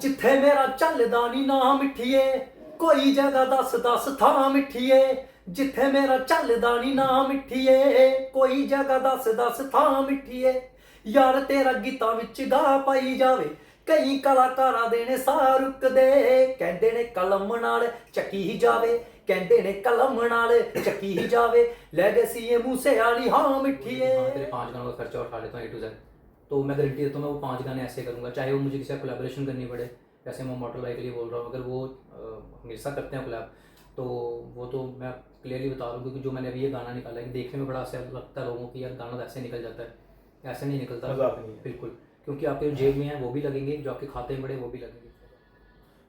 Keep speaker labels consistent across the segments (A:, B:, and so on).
A: जिथे मेरा चलदा नी ना मिठिए, कोई जगह दस दस थां मिठिए। जिथे मेरा चलदा नी ना मिठिए, कोई जगह दस दस थां मिठिए। यार तेरा गीतां विच गा पाई जावे, कई कलाकारां दे ने साह रुकदे। कहंदे ने कलम नाल चकी ही जावे, कहंदे ने कलम नाल चकी ही जावे। लेगेसी ये मूसे वाली हाँ मिठिए। तेरे 5 गानों का खर्चा उठा लेता हूँ A to Z, तो मैं गारंटी देता हूँ मैं वो 5 गाने ऐसे करूँगा, चाहे वो मुझे किसी से कोलैबोरेशन करनी पड़े। जैसे मैं मोटर लाइक के लिए बोल रहा हूँ, अगर वो हमेशा करते हैं कोलैब, तो वो तो मैं क्लियरली बता रहा हूँ, क्योंकि जो मैंने अभी ये गाना निकाला है देखने में बड़ा ऐसा लगता है लोगों की, यार गाना तो ऐसे निकल जाता है, ऐसे नहीं निकलता। बिल्कुल, क्योंकि आपके जो जेब में है वो भी लगेंगे, जो आपके खाते में पड़े वो भी लगेंगे।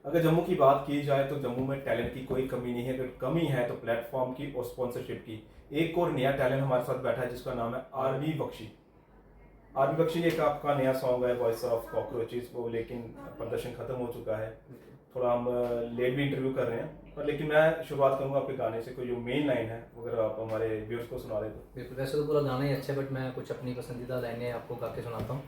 B: अगर जम्मू की बात की जाए तो जम्मू में टैलेंट की कोई कमी नहीं है, अगर कमी है तो प्लेटफॉर्म की और स्पॉन्सरशिप की। एक और नया टैलेंट हमारे साथ बैठा है जिसका नाम है आरवी बख्शी। आरवी बख्शी एक आपका नया सॉन्ग है वॉइस ऑफ कॉकरोचेस, वो लेकिन प्रदर्शन खत्म हो चुका है, थोड़ा हम लेट भी इंटरव्यू कर रहे हैं, पर लेकिन मैं शुरुआत करूंगा आपके गाने से। कोई जो मेन लाइन है अगर आप हमारे व्यूअर्स को सुना दें तो।
A: बिल्कुल, वैसे तो पूरा गाना ही अच्छा है, बट मैं कुछ अपनी पसंदीदा लाइनें आपको गा के सुनाता हूँ।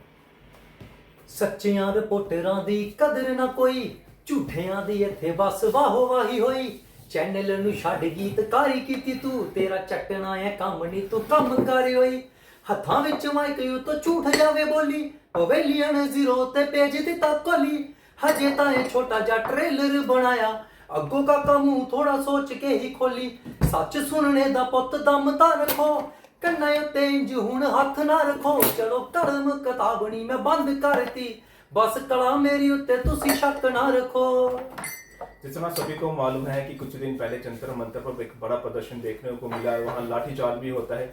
A: सच्चियां रिपोर्टरां दी कदर ना कोई, झूठियां दी इत्थे बस वाहो वाही होई। चैनल नूं छड्ड गीतकारी कीती तू, तेरा चट्टना है कम नी तू कम कर होई। हत्थां विच माइक यू तो झूठ जावे बोली, पवेलियन जीरो ते पेज दिता कोली। हजे ताए छोटा जा ट्रेलर बनाया, अगों का कामू थोड़ा सोच के ही खोली। सच सुनने दा पुत दम ता रखो, कन्ना उत्ते इंज हुण हथ ना रखो। चलो कलम किताबनी मैं बंद करती, बस कला मेरी उत्ते तुसी शक ना रखो।
B: जैसे मैं सभी को मालूम है कि कुछ दिन पहले जंतर मंतर पर एक बड़ा प्रदर्शन देखने को मिला है, वहाँ लाठीचार्ज भी होता है।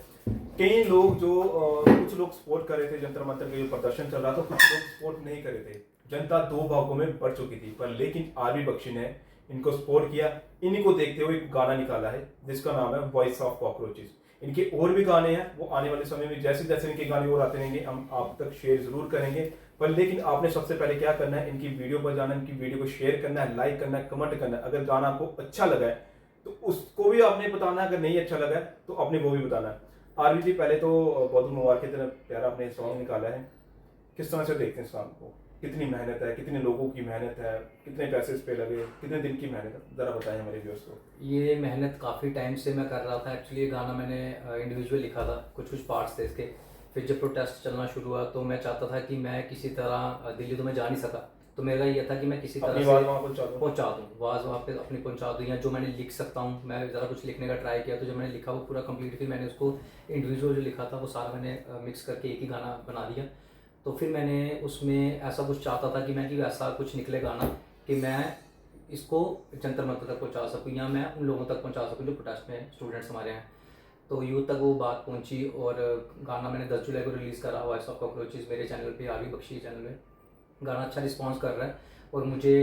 B: कई लोग जो कुछ लोग सपोर्ट कर रहे थे जंतर मंतर का जो प्रदर्शन चल रहा था, कुछ लोग सपोर्ट नहीं कर रहे थे। जनता दो भागों में बढ़ चुकी थी, पर लेकिन आरवी बख्शी ने इनको सपोर्ट किया। इन्हीं को देखते हुए एक गाना निकाला है जिसका नाम है वॉइस ऑफ कॉकरोचेस। इनके और भी गाने हैं, वो आने वाले समय में जैसे जैसे इनके गाने और आते रहेंगे हम आप तक शेयर जरूर करेंगे। पर लेकिन आपने सबसे पहले क्या करना है, इनकी वीडियो पर जाना है, इनकी वीडियो को शेयर करना है, लाइक करना है, कमेंट करना है। अगर गाना आपको अच्छा लगा है तो उसको भी आपने बताना है, अगर नहीं अच्छा लगा है तो आपने वो भी बताना है। आरवी जी, पहले तो बहुत मुबारक की तरह प्यारा आपने सॉन्ग निकाला है, किस तरह से देखते हैं सॉन्ग को? कितनी मेहनत है, कितने लोगों की मेहनत है, कितने पैसे इस पे लगे, कितने दिन की मेहनत है, जरा बताएं हमारे व्यूअर्स को।
A: ये मेहनत काफ़ी टाइम से मैं कर रहा था। एक्चुअली ये गाना मैंने इंडिविजुअल लिखा था, कुछ पार्ट्स थे इसके। फिर जब प्रोटेस्ट चलना शुरू हुआ तो मैं चाहता था कि मैं किसी तरह, दिल्ली तो मैं जा नहीं सका, तो मेरा ये था कि मैं किसी तरह से पहुँचा दूँ, आवाज़ वहाँ पे अपनी पहुँचा दूँ, या जो मैंने लिख सकता हूँ। मैं ज़रा कुछ लिखने का ट्राई किया, तो जो मैंने लिखा वो पूरा कंप्लीट, फिर मैंने उसको इंडिविजुअल जो लिखा था वो सारा मैंने मिक्स करके एक ही गाना बना दिया। तो फिर मैंने उसमें ऐसा कुछ चाहता था कि मैं कि ऐसा कुछ निकले गाना कि मैं इसको जंतर मंतर तक पहुंचा सकूं, या मैं उन लोगों तक पहुंचा सकूं जो प्रोटेस्ट में स्टूडेंट्स हमारे हैं। तो यूथ तक वो बात पहुंची, और गाना मैंने 10 जुलाई को रिलीज़ करा वॉइस ऑफ कॉकरोचेस मेरे चैनल पे, आरवी बख्शी चैनल में। गाना अच्छा रिस्पॉन्स कर रहा है और मुझे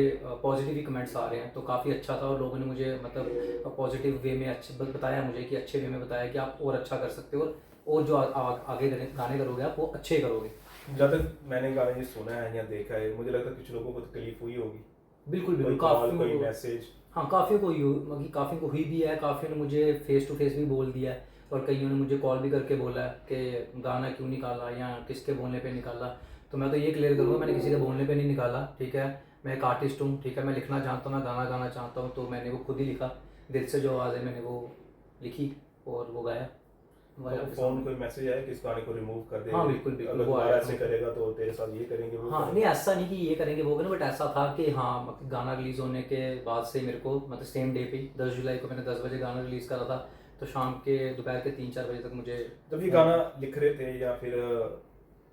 A: पॉजिटिव ही कमेंट्स आ रहे हैं, तो काफ़ी अच्छा था। और लोगों ने मुझे मतलब पॉजिटिव वे में अच्छे बताया मुझे, कि अच्छे वे में बताया कि आप और अच्छा कर सकते हो, और जो आगे गाने करोगे आप वो अच्छे करोगे।
B: जब तक मैंने गाना ये सुना है या देखा है, मुझे लगता है कुछ लोगों को तकलीफ हुई होगी।
A: बिल्कुल बिल्कुल,
B: कोई मैसेज,
A: हाँ काफ़ी को मतलब काफ़ी को हुई भी है, काफ़ी ने मुझे फेस टू फेस भी बोल दिया है, और कईयों ने मुझे कॉल भी करके बोला है कि गाना क्यों निकाला या किसके बोलने पे निकाला। तो मैं तो ये क्लियर करूँगा, मैंने किसी के बोलने पे नहीं निकाला, ठीक है। मैं एक आर्टिस्ट हूँ, ठीक है, मैं लिखना चाहता हूँ, मैं गाना गाना चाहता हूँ, तो मैंने वो खुद ही लिखा, दिल से जो आवाज़ है मैंने वो लिखी और वो गाया।
B: फोन कोई मैसेज आया कि इस गाने को रिमूव कर दे?
A: हाँ बिल्कुल बिल्कुल,
B: अगर दोबारा ऐसे करेगा तो तेरे साथ ये करेंगे वो
A: हाँ, नहीं ऐसा नहीं कि ये करेंगे वो करेंगे, बट ऐसा था कि हाँ मतलब गाना रिलीज़ होने के बाद से मेरे को, मतलब सेम डे पे 10 जुलाई को मैंने 10 बजे गाना रिलीज़ करा था, तो शाम के दोपहर के 3-4 बजे तक मुझे,
B: जब ये गाना लिख रहे थे या फिर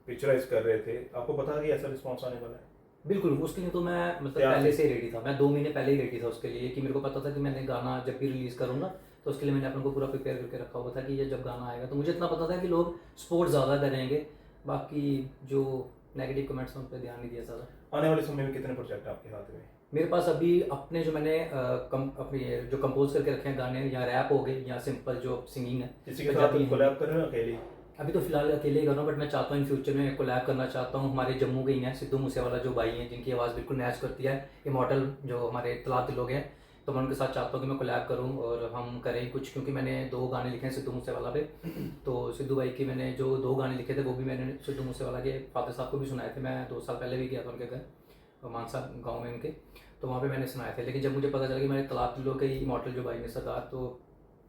B: पिक्चराइज कर रहे थे, आपको पता था कि ऐसा रिस्पॉन्स आने वाला है?
A: बिल्कुल, उसके लिए तो मैं मतलब पहले से ही रेडी था, मैं 2 महीने पहले ही रेडी था उसके लिए, कि मेरे को पता था कि मैंने गाना जब भी रिलीज़ करूँगा तो उसके लिए मैंने अपने को पूरा प्रिपेयर करके रखा हुआ था कि ये जब गाना आएगा, तो मुझे इतना पता था कि लोग सपोर्ट ज़्यादा करेंगे, बाकी जो नेगेटिव कमेंट्स हैं उन पर ध्यान नहीं दिया ज़्यादा।
B: आने वाले समय में कितने प्रोजेक्ट आपके हाथ में?
A: मेरे पास अभी अपने जो मैंने अपने जो कंपोज करके रखे हैं गाने, या रैप हो गए या सिंपल जो सिंगिंग है,
B: किसी के साथ कोलैब कर रहे हो अकेले?
A: अभी तो फिलहाल अकेले ही कर रहा हूँ, बट मैं चाहता हूँ इन फ्यूचर में कोलैब करना चाहता हूँ। हमारे जम्मू के ही हैं सिद्धू मूसेवाला जो भाई हैं, जिनकी आवाज़ बिल्कुल मैच करती है इमॉर्टल जो हमारे तलात लोग हैं, तो मैं उनके साथ चाहता हूँ कि मैं कोलैब करूँ और हम करें कुछ, क्योंकि मैंने 2 गाने लिखे हैं सिद्धू मूसेवाला पे। तो सिद्धू भाई की मैंने जो 2 गाने लिखे थे वो भी मैंने सिद्धू मूसेवाला के फादर साहब को भी सुनाए थे, मैं 2 साल पहले भी गया था उनके घर, मानसा गांव में उनके, तो वहाँ पे मैंने सुनाए थे। लेकिन जब मुझे पता चला कि मैंने तलाक दिलों के इमॉर्टल जो भाई ने सरदार, तो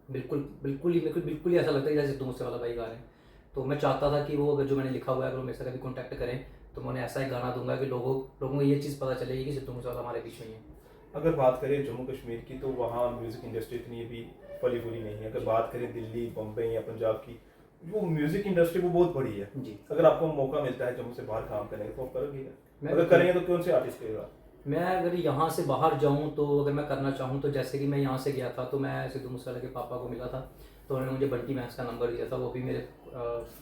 A: बिल्कुल ही ऐसा लगता है जैसे सिद्धू मूसेवाला भाई गा रहे हैं। तो मैं चाहता था कि वो अगर जो मैंने लिखा हुआ है अगर वो मेरे से कभी कॉन्टैक्ट करें तो मैं उन्हें ऐसा एक गाना दूंगा कि लोगों को ये चीज़ पता चलेगी कि सिद्धू मूसेवाला हमारे बीच में ही है।
B: अगर बात करें जम्मू कश्मीर की, तो वहाँ म्यूज़िक इंडस्ट्री इतनी भी फली फूली नहीं है। अगर बात करें दिल्ली, बम्बई या पंजाब की, वो म्यूज़िक इंडस्ट्री वो बहुत बड़ी है
A: जी।
B: अगर आपको मौका मिलता है जम्मू से बाहर काम करने का, तो आप करोगे?
A: मैं
B: अगर करेंगे तो कौन से आर्टिस्ट करेगा?
A: मैं अगर यहाँ से बाहर जाऊँ तो अगर मैं करना चाहूँ तो जैसे कि मैं यहाँ से गया था तो मैं सिद्धू मूसेवाला के पापा को मिला था, तो उन्होंने मुझे बंटी मैक्स का नंबर दिया था, वो भी मेरे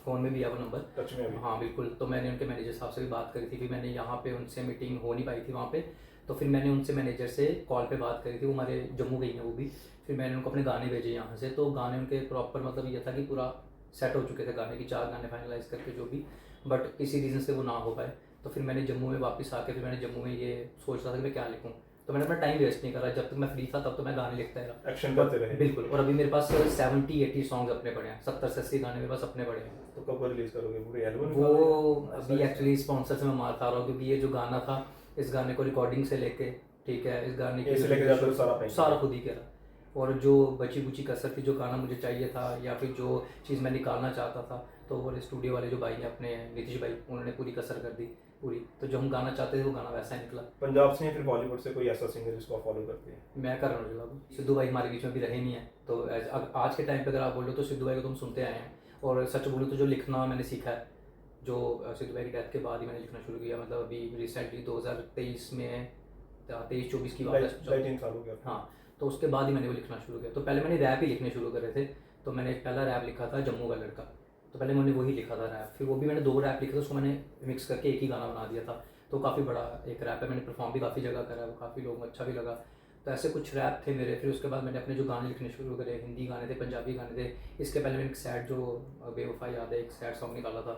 A: फ़ोन में भी है वो नंबर,
B: टच में अभी?
A: हाँ बिल्कुल। तो मैंने उनके मैनेजर साहब से भी बात करी थी, फिर मैंने यहाँ पे उनसे मीटिंग हो नहीं पाई थी वहाँ पे, तो फिर मैंने उनसे मैनेजर से कॉल पे बात करी थी, वो हमारे जम्मू गई हैं वो भी। फिर मैंने उनको अपने गाने भेजे यहाँ से, तो गाने उनके प्रॉपर मतलब ये था कि पूरा सेट हो चुके थे गाने की, 4 गाने फाइनलाइज करके जो भी, बट किसी रीज़न से वो ना हो पाए। तो फिर मैंने जम्मू में वापस आके फिर मैंने जम्मू में ये सोच रहा था कि मैं क्या लिखूँ, तो मैंने अपना टाइम वेस्ट नहीं करा, जब तक मैं फ्री था तब तो मैं गाने लिखता रहा,
B: एक्शन करते रहे।
A: बिल्कुल। और अभी मेरे पास 70-80 सॉन्ग्स अपने पड़े हैं, 70 से 80 गाने मेरे पास अपने पड़े हैं।
B: तो कब रिलीज करोगे पूरे एल्बम?
A: वो अभी एक्चुअली स्पॉन्सर से मैं मार खा रहा हूँ, क्योंकि ये जो गाना था, इस गाने को रिकॉर्डिंग से लेके, ठीक है, इस गाने की
B: लेके जाते हो
A: सारा खुद ही करा, और जो बची कुची कसर थी, जो गाना मुझे चाहिए था या फिर जो चीज़ मैं निकालना चाहता था, तो वो स्टूडियो वाले जो भाई हैं अपने नीतीश भाई, उन्होंने पूरी कसर कर दी पूरी, तो जो हम गाना चाहते थे वो गाना वैसा ही निकला।
B: पंजाब से या फिर बॉलीवुड से कोई ऐसा सिंगर जिसको आप फॉलो करते हैं?
A: मैं करण औजला हूँ, सिद्धू भाई हमारे बीच में भी रहे नहीं है, तो आज के टाइम पे अगर आप बोलो तो सिद्धू भाई को तुम सुनते आए हैं। और सच बोलूँ तो जो लिखना मैंने सीखा है, जो सिद्धू भाई की डेथ के बाद ही मैंने लिखना शुरू किया, मतलब अभी रिसेंटली 2023 में, 23-24 की बात है,
B: 3 साल हो गया।
A: हाँ, तो उसके बाद ही मैंने वो लिखना शुरू किया। तो पहले मैंने रैप ही लिखने शुरू करे थे, तो मैंने पहला रैप लिखा था जम्मू का लड़का, तो पहले मैंने वही लिखा था रैप, फिर वो भी मैंने 2 रैप लिखे थे, उसको मैंने मिक्स करके एक ही गाना बना दिया था, तो काफ़ी बड़ा एक रैप है, मैंने परफॉर्म भी काफ़ी जगह करा है, वो काफ़ी लोगों को अच्छा भी लगा। तो ऐसे कुछ रैप थे मेरे। फिर उसके बाद मैंने अपने जो गाने लिखने शुरू करे, हिंदी गाने थे, पंजाबी गाने थे। इसके पहले मैंने एक सैड जो बेवफा याद है, एक सैड सॉन्ग निकाला था,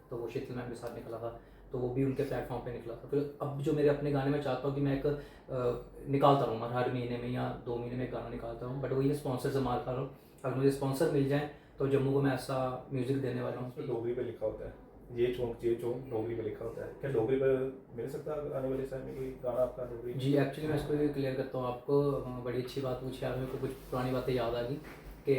A: तो वो शीतल मैम के साथ निकला था, तो वो भी उनके प्लेटफॉर्म पे निकला था। फिर अब जो मेरे अपने गाने में चाहता हूँ कि मैं एक निकालता रहूँ, हर महीने में या 2 महीने में एक गाना निकालता हूँ, बट वही स्पॉन्सर से मार खा रहा हूँ। अगर मुझे स्पॉन्सर मिल जाए तो जम्मू को मैं ऐसा म्यूज़िक देने वाला हूँ।
B: डोगरी पे लिखा होता है, ये चौक डोगरी पे लिखा होता है, क्या डोगरी पे मिल सकता है आने वाले समय में कोई गाना आपका डोगरी?
A: जी, एक्चुअली मैं इसको क्लियर करता हूँ आपको, बड़ी अच्छी बात पूछी आपने, मेरे को कुछ पुरानी बातें याद आ गई कि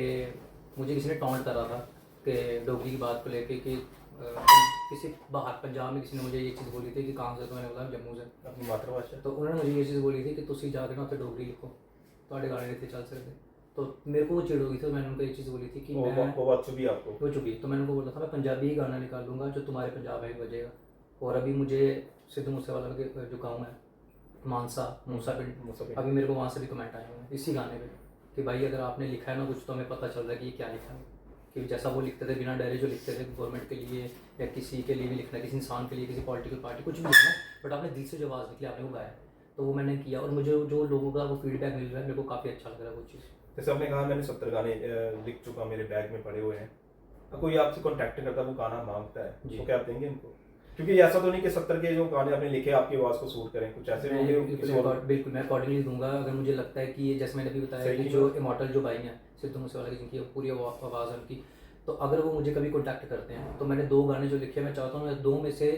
A: मुझे किसी ने टॉन्ट करा था कि डोगरी की बात को लेके कि किसी बाहर पंजाब में किसी ने मुझे ये चीज़ बोली थी कि कहाँ से, तो मैंने बोला जम्मू से,
B: अपनी मातृभाषा।
A: तो उन्होंने मुझे ये चीज़ बोली थी कि तुसी जाके ना उत्थे डोगरी लिखो, तो गाने नहीं थे चल सकते। तो मेरे को वो चिड़ हो गई थी, तो मैंने उनको ये चीज़ बोली थी कि
B: वो बात चुभी आपको?
A: वो चुकी, तो मैंने उनको बोला था मैं पंजाबी ही गाना निकालूंगा जो तुम्हारे पंजाब में बजेगा। और अभी मुझे सिद्धू मूसेवाला के जो गाँव है मानसा मूसा पिंड, अभी मेरे को वहाँ से भी कमेंट आए हुए हैं इसी गाने पे कि भाई अगर आपने लिखा है ना कुछ, तो हमें पता चल रहा है कि ये क्या लिखा है, कि जैसा वो लिखते थे बिना डरे, जो लिखते थे गवर्नमेंट के लिए या किसी के लिए भी लिखना है, किसी इंसान के लिए, किसी पॉलिटिकल पार्टी, कुछ भी लिखना है, बट आपने दिल से जो आवाज़ निकली आपने वो गाया, तो वो मैंने किया। और मुझे जो लोगों का वो फीडबैक मिल रहा है, मेरे को काफ़ी अच्छा लग रहा है वो चीज़।
B: जैसे आपने कहा मैंने 70 गाने लिख चुका, मेरे बैग में पड़े हुए हैं, तो कोई आपसे कॉन्टैक्ट करता है, वो गाना मांगता है, तो क्या आप देंगे उनको? क्योंकि ऐसा तो नहीं कि 70 के जो गाने आपने लिखे आपकी आवाज़ को सूट करें, कुछ ऐसे होंगे?
A: बिल्कुल मैं अकॉर्डिंगली दूंगा। अगर मुझे लगता है कि ये जैसे मैंने अभी बताया कि जो इमॉर्टल जो भाई हैं सिद्धू मूसेवाला की, जिनकी पूरी आवाज़ है उनकी, तो अगर वो मुझे कभी कॉन्टैक्ट करते हैं तो मैंने 2 गाने जो लिखे, मैं चाहता हूँ 2 में से,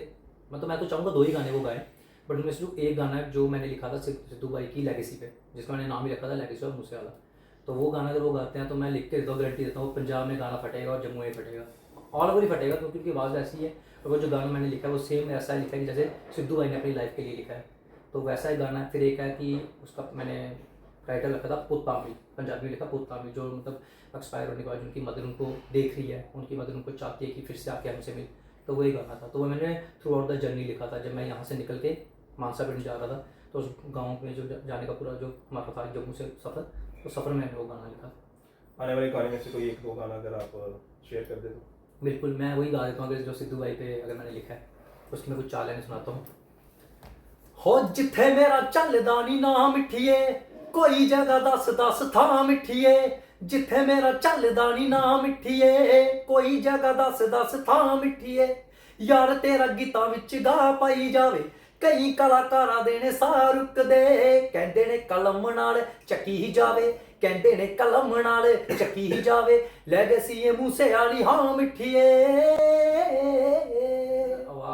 A: मतलब मैं तो चाहूँगा 2 ही गाने वो गाएं, बट उनमें से जो एक गाना है जो मैंने लिखा था सिद्धू भाई की लेगेसी पे, जिसका मैंने नाम ही रखा था लेगेसी और मूसेवाला, तो वो गाना अगर वो गाते हैं तो मैं लिख के देता हूँ, गारंटी देता हूँ पंजाब में गाना फटेगा और जम्मू में फटेगा, ऑल ओवर ही फटेगा, क्योंकि उनकी आवाज़ ऐसी है। और वो जो गाना मैंने लिखा है वो सेम ऐसा ही लिखा है कि जैसे सिद्धू भाई ने अपनी लाइफ के लिए लिखा है, तो वैसा ही गाना है। फिर एक है कि उसका मैंने टाइटल रखा था पुत पामली, पंजाबी में लिखा पुत पामली, जो मतलब एक्सपायर होने के बाद उनकी मदर उनको देख रही है, उनकी मदर उनको चाहती है कि फिर से आके हमसे मिल, तो वही गाना था। तो वो मैंने थ्रू आउट द जर्नी लिखा था, जब मैं यहाँ से निकल के मानसा पिंड जा रहा था, तो उस गाँव में जो जाने का पूरा जो हमारा था जम्मू से सफ़र, तो सफ़र में मैंने वो गाना लिखा।
B: आने वाले गाने में से कोई 1-2 गाना अगर आप शेयर कर दे तो?
A: बिल्कुल, मैं वही गा देता हूँ, अगर जो सिद्धू भाई पे अगर मैंने लिखा है उसकी मैं कुछ 4 लाइनें सुनाता हूँ। हो जिथे मेरा चलदा नी ना मिठिए, कोई जगह दस था मिठिए, जिथे मेरा चलदा नी ना मिठिए, कोई जगह दस था मिठिए, यार तेरा गीतां विच गा पाई जावे, कई कलाकारां दे ने साह रुकदे, कहंदे ने कलम नाल चकी ही जावे, कहंदे ने कलम नाल चकी ही जावे, लेगेसी मूसे वाली हाँ मिठिए।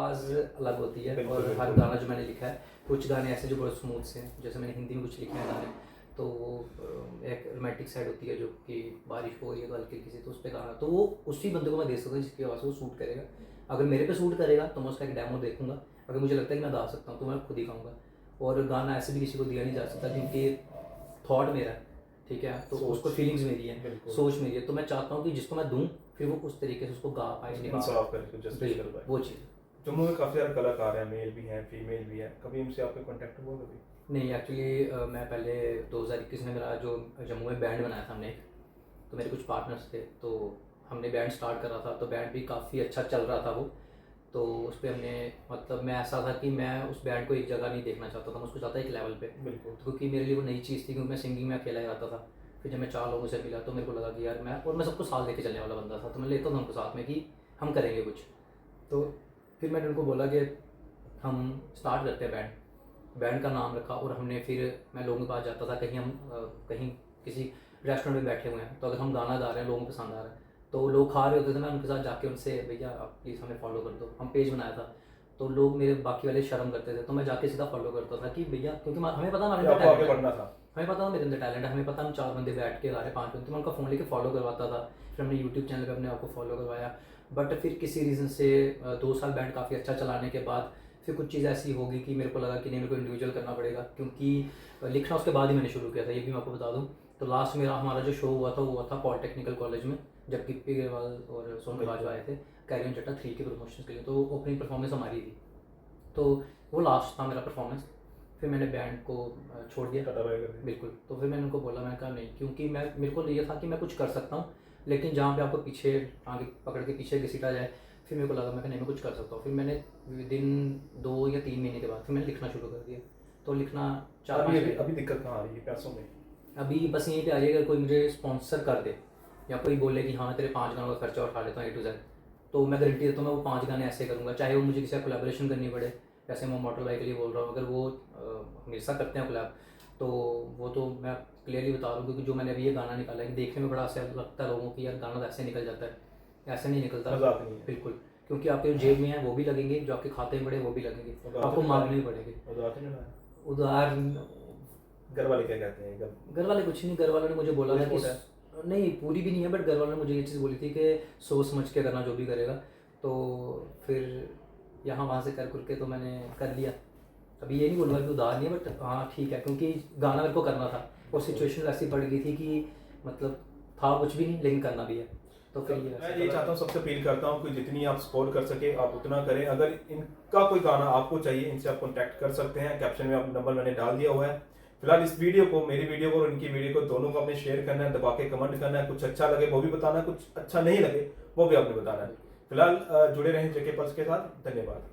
A: आवाज़ अलग होती है
B: बिल्कुल,
A: और हर
B: बिल्कुल।
A: गाना जो मैंने लिखा है, कुछ गाने ऐसे जो बहुत स्मूथ से हैं, जैसे मैंने हिंदी में कुछ लिखे हैं गाने, तो वो एक रोमांटिक साइड होती है जो कि बारिश हो रही है तो हल्की हल्की सी, तो उस पर गाना, तो वो उसी बंदे को मैं दे सकता हूँ जिसकी आवाज़ वो सूट करेगा। अगर मेरे पे सूट करेगा तो मैं उसका एक डेमो देखूंगा, अगर मुझे लगता है कि मैं गा सकता हूँ तो मैं खुद ही गाऊंगा। और गाना ऐसे भी किसी को दिया नहीं जा सकता क्योंकि थॉट मेरा है, ठीक है, तो
B: सोच।
A: उसको फीलिंग्स मेरी है,
B: बिल्कुल।
A: सोच मेरी है, तो मैं चाहता हूँ कि जिसको मैं दूँ फिर वो उस तरीके से उसको गा पाए, निभा
B: इंसाफ करके जस्टिस कर
A: बिल्कुल
B: पाए।
A: वो चीज़।
B: जम्मू में काफ़ी सारे कलाकार हैं, मेल भी हैं, फीमेल भी हैं, कभी इनसे आपका कांटेक्ट हुआ कभी?
A: नहीं एक्चुअली मैं पहले 2021 में मेरा जो जम्मू में बैंड बनाया था हमने एक, तो मेरे कुछ पार्टनर्स थे, तो हमने बैंड स्टार्ट करा था, तो बैंड भी काफ़ी अच्छा चल रहा था वो, तो उस पर हमने मतलब मैं ऐसा था कि मैं उस बैंड को एक जगह नहीं देखना चाहता था, मैं उसको चाहता एक लेवल पे,
B: बिल्कुल।
A: क्योंकि मेरे लिए वो नई चीज़ थी, क्योंकि मैं सिंगिंग में अकेला ही रहता था। फिर जब मैं 4 लोगों से मिला तो मेरे को लगा कि यार मैं सबको साथ लेके चलने वाला बंदा था, तो मैं लेता था उनको साथ में कि हम करेंगे कुछ। तो फिर मैंने उनको बोला कि हम स्टार्ट करते हैं बैंड का नाम रखा, और हमने फिर मैं लोगों के पास जाता था, कहीं हम कहीं किसी रेस्टोरेंट में बैठे हुए हैं, तो अगर हम गाना गा रहे हैं, लोगों को पसंद आ रहा है, तो लोग खा रहे होते थे, मैं उनके साथ जाके उनसे भैया आप प्लीज़ हमें फॉलो कर दो, हम पेज बनाया था, तो लोग मेरे बाकी वाले शर्म करते थे, तो मैं जाके सीधा फॉलो करता था कि भैया, क्योंकि हमें पता हमारे
B: कि
A: अंदर
B: आपको आगे
A: टैलेंट है,
B: बढ़ना था।
A: हमें पता मेरे अंदर टैलेंट है, हमें पता हम 4 बंदे बैठ के गा रहे 5 बंदे, तो मैं उनका फ़ोन लेके फॉलो करवाता था। फिर हमने यूट्यूब चैनल पे अपने आप को फॉलो करवाया, बट फिर किसी रीज़न से 2 साल बैंड काफ़ी अच्छा चलाने के बाद फिर कुछ चीज़ ऐसी हो गई कि मेरे को लगा कि नहीं, मेरे को इंडिविजुअल करना पड़ेगा, क्योंकि लिखना उसके बाद ही मैंने शुरू किया था, ये भी मैं आपको बता दूँ। तो लास्ट मेरा हमारा जो शो हुआ था वो हुआ था पॉलिटेक्निकल कॉलेज में, जब गिप्पी ग्रेवाल और सोनू बाजवा आए थे कैरियन जट्टा 3 के प्रमोशन के लिए, तो ओपनिंग परफॉर्मेंस हमारी थी, तो वो लास्ट था मेरा परफॉर्मेंस। फिर मैंने बैंड को छोड़ दिया,
B: टाटा बाय कर दिया।
A: बिल्कुल। तो फिर मैंने उनको बोला, मैंने कहा नहीं, क्योंकि मेरे को ये था कि मैं कुछ कर सकता हूँ, लेकिन जहाँ पे आपको पीछे आगे पकड़ के पीछे घसीटा जाए, फिर मेरे को लगा मैं कहा नहीं, मैं कुछ कर सकता हूँ। फिर मैंने विदिन 2 या 3 महीने के बाद फिर मैंने लिखना शुरू कर दिया, तो लिखना 4-5
B: अभी
A: महीने।
B: अभी दिक्कत कहाँ आ रही है पैसों में?
A: अभी बस यहीं पे आ रही है, अगर कोई मुझे स्पॉन्सर कर दे या कोई बोले कि हाँ तेरे 5 गानों का खर्चा उठा लेता हूँ A to Z, तो मैं गारंटी देता हूँ मैं वो 5 गाने ऐसे करूँगा, चाहे वो मुझे किसी का कोलैबोरेशन करनी पड़े, जैसे मैं मोटर बाइक के लिए बोल रहा हूँ, अगर वो हमेशा करते हैं कोलैब, तो वो तो मैं क्लियरली बता रहा हूँ, क्योंकि जो मैंने अभी ये गाना निकाला है कि देखने में बड़ा ऐसा लगता है लोगों की, यार गाना तो ऐसे निकल जाता है, ऐसे नहीं निकलता,
B: मजाक नहीं है।
A: बिल्कुल, क्योंकि आपके जो जेब में है वो भी लगेंगे, जो आपके खाते में पड़े वो भी लगेंगे,
B: उधार
A: आपको
B: तो
A: मांगने भी पड़ेंगे।
B: उधार तो नहीं लाया?
A: उधार
B: घर वाले क्या कहते हैं?
A: घर वाले कुछ नहीं, घर वालों ने मुझे बोला था कि
B: पूरी
A: नहीं पूरी भी नहीं है, बट घर वालों ने मुझे ये चीज़ बोली थी कि सोच समझ के करना जो भी करेगा, तो फिर यहाँ वहाँ से कर के तो मैंने कर लिया। अभी ये नहीं बोलूँगा कि उधार नहीं है, बट हाँ ठीक है, क्योंकि गाना मेरे को करना था और सिचुएशन ऐसी पड़ गई थी कि मतलब था कुछ भी नहीं लेकिन करना भी है, तो फिर ये
B: मैं ये चाहता हूँ, सबसे अपील करता हूँ कि जितनी आप सपोर्ट कर सके आप उतना करें। अगर इनका कोई गाना आपको चाहिए, इनसे आप कॉन्टैक्ट कर सकते हैं, कैप्शन में आप नंबर मैंने डाल दिया हुआ है। फिलहाल इस वीडियो को, मेरी वीडियो को और इनकी वीडियो को दोनों को आपने शेयर करना है, दबा के कमेंट करना है, कुछ अच्छा लगे वो भी बताना है, कुछ अच्छा नहीं लगे वो भी आपने बताना है। फिलहाल जुड़े रहें जेके पल्स के साथ। धन्यवाद।